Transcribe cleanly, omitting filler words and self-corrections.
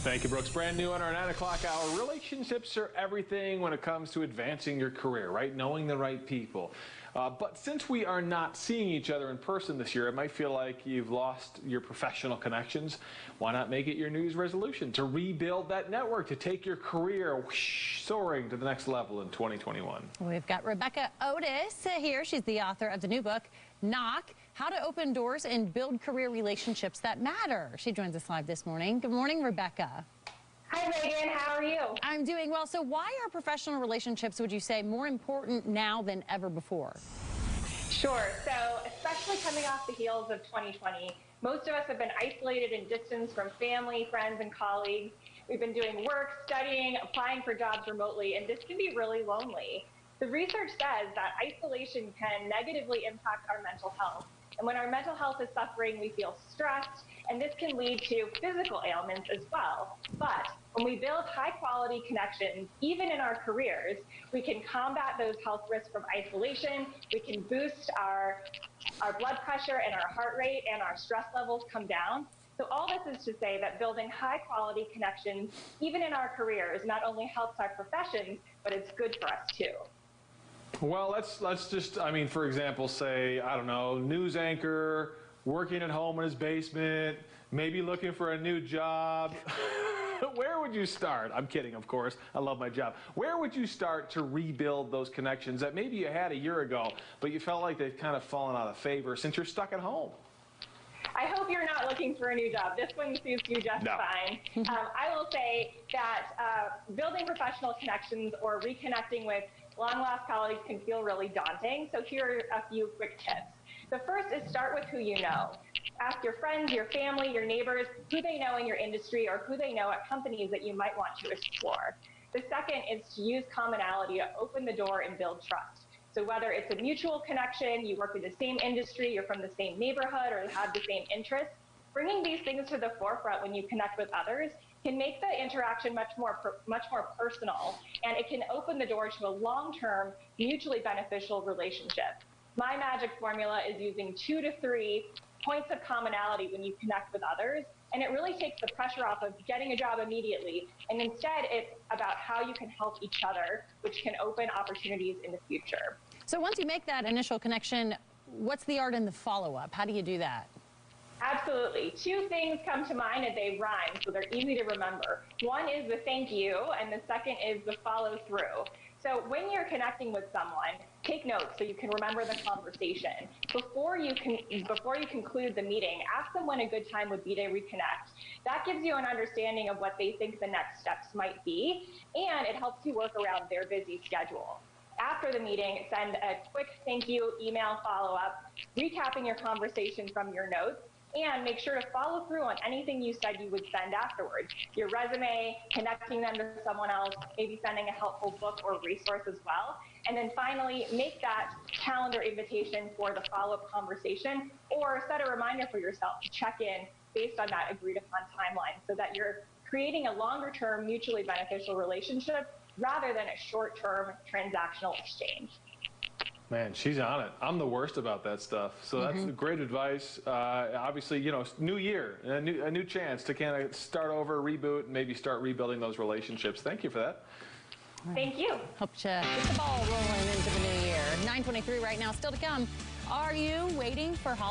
Thank you, Brooks. Brand new on our 9 o'clock hour. Relationships are everything when it comes to advancing your career, right? Knowing the right people. But since we are not seeing each other in person this year, it might feel like you've lost your professional connections. Why not make it your New Year's resolution to rebuild that network, to take your career soaring to the next level in 2021? We've got Rebecca Otis here. She's the author of the new book, Knock, How to Open Doors and Build Career Relationships That Matter. She joins us live this morning. Good morning, Rebecca. Hi, Megan. How are you? I'm doing well. So why are professional relationships, would you say, more important now than ever before? Sure. So especially coming off the heels of 2020, most of us have been isolated and distanced from family, friends, and colleagues. We've been doing work, studying, applying for jobs remotely, and this can be really lonely. The research says that isolation can negatively impact our mental health. And when our mental health is suffering, we feel stressed, and this can lead to physical ailments as well. But when we build high-quality connections, even in our careers, we can combat those health risks from isolation. We can boost our blood pressure and our heart rate, and our stress levels come down. So all this is to say that building high-quality connections, even in our careers, not only helps our professions, but it's good for us too. Well, let's just, for example, say, I don't know, news anchor, working at home in his basement, maybe looking for a new job. Where would you start? I'm kidding, of course. I love my job. Where would you start to rebuild those connections that maybe you had a year ago, but you felt like they've kind of fallen out of favor since you're stuck at home? I hope you're not looking for a new job. This one suits you just fine. I will say that building professional connections or reconnecting with long-lost colleagues can feel really daunting. So here are a few quick tips. The first is start with who you know. Ask your friends, your family, your neighbors, who they know in your industry or who they know at companies that you might want to explore. The second is to use commonality to open the door and build trust. So whether it's a mutual connection, you work in the same industry, you're from the same neighborhood, or have the same interests, bringing these things to the forefront when you connect with others can make the interaction much more personal, and it can open the door to a long-term, mutually beneficial relationship. My magic formula is using 2 to 3 points of commonality when you connect with others, and it really takes the pressure off of getting a job immediately, and instead it's about how you can help each other, which can open opportunities in the future. So once you make that initial connection, what's the art in the follow-up? How do you do that? Absolutely. 2 things come to mind and they rhyme, so they're easy to remember. One is the thank you, and the second is the follow through. So when you're connecting with someone, take notes so you can remember the conversation. Before you conclude the meeting, ask them when a good time would be to reconnect. That gives you an understanding of what they think the next steps might be, and it helps you work around their busy schedule. After the meeting, send a quick thank you email follow-up, recapping your conversation from your notes, and make sure to follow through on anything you said you would send afterwards. Your resume, connecting them to someone else, maybe sending a helpful book or resource as well. And then finally, make that calendar invitation for the follow-up conversation, or set a reminder for yourself to check in based on that agreed upon timeline, so that you're creating a longer-term, mutually beneficial relationship rather than a short-term transactional exchange. Man, she's on it. I'm the worst about that stuff. So that's great advice. Obviously, new year, a new chance to kind of start over, reboot, and maybe start rebuilding those relationships. Thank you for that. Thank you. Hope to get the ball rolling into the new year. 9:23 right now, still to come. Are you waiting for holiday?